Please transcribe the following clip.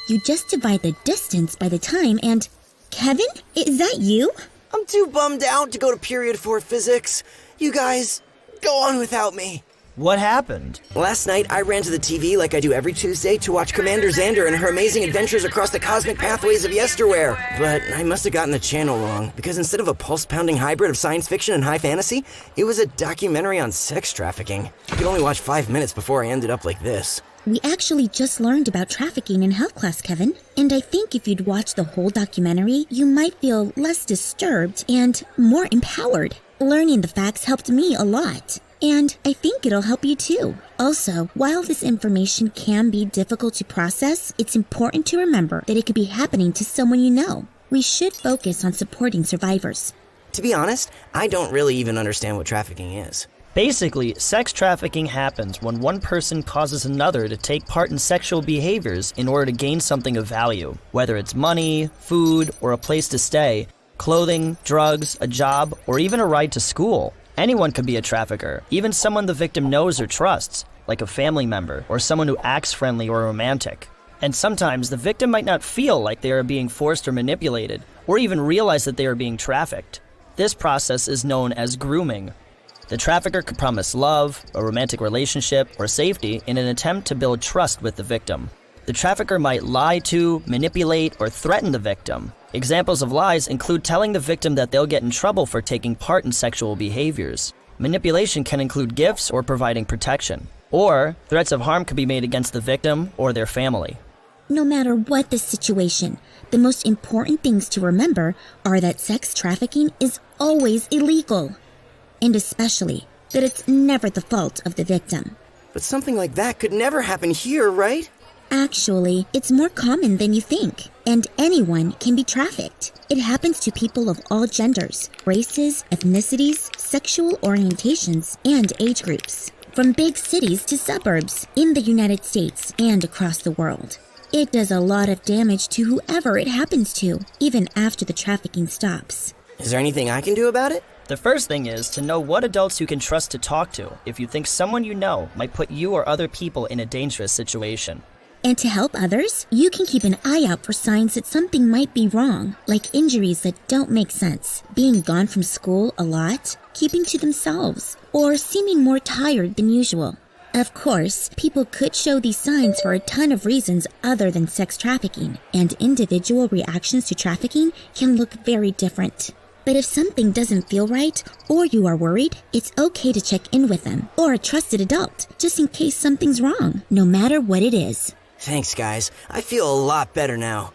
You just divide the distance by the time and... Kevin? Is that you? I'm too bummed out to go to period 4 physics. You guys, go on without me. What happened? Last night, I ran to the TV like I do every Tuesday to watch Commander Xander and her amazing adventures across the cosmic pathways of yesterwear. But I must have gotten the channel wrong, because instead of a pulse-pounding hybrid of science fiction and high fantasy, it was a documentary on sex trafficking. I could only watch 5 minutes before I ended up like this. We actually just learned about trafficking in health class, Kevin. And I think if you'd watch the whole documentary, you might feel less disturbed and more empowered. Learning the facts helped me a lot. And I think it'll help you too. Also, while this information can be difficult to process, it's important to remember that it could be happening to someone you know. We should focus on supporting survivors. To be honest, I don't really even understand what trafficking is. Basically, sex trafficking happens when one person causes another to take part in sexual behaviors in order to gain something of value, whether it's money, food, or a place to stay, clothing, drugs, a job, or even a ride to school. Anyone could be a trafficker, even someone the victim knows or trusts, like a family member or someone who acts friendly or romantic. And sometimes the victim might not feel like they are being forced or manipulated, or even realize that they are being trafficked. This process is known as grooming. The trafficker could promise love, a romantic relationship, or safety in an attempt to build trust with the victim. The trafficker might lie to, manipulate, or threaten the victim. Examples of lies include telling the victim that they'll get in trouble for taking part in sexual behaviors. Manipulation can include gifts or providing protection. Or threats of harm could be made against the victim or their family. No matter what the situation, the most important things to remember are that sex trafficking is always illegal. And especially that it's never the fault of the victim. But something like that could never happen here, right? Actually, it's more common than you think, and anyone can be trafficked. It happens to people of all genders, races, ethnicities, sexual orientations, and age groups, from big cities to suburbs, in the United States and across the world. It does a lot of damage to whoever it happens to, even after the trafficking stops. Is there anything I can do about it? The first thing is to know what adults you can trust to talk to if you think someone you know might put you or other people in a dangerous situation. And to help others, you can keep an eye out for signs that something might be wrong, like injuries that don't make sense, being gone from school a lot, keeping to themselves, or seeming more tired than usual. Of course, people could show these signs for a ton of reasons other than sex trafficking, and individual reactions to trafficking can look very different. But if something doesn't feel right, or you are worried, it's okay to check in with them, or a trusted adult, just in case something's wrong, no matter what it is. Thanks, guys. I feel a lot better now.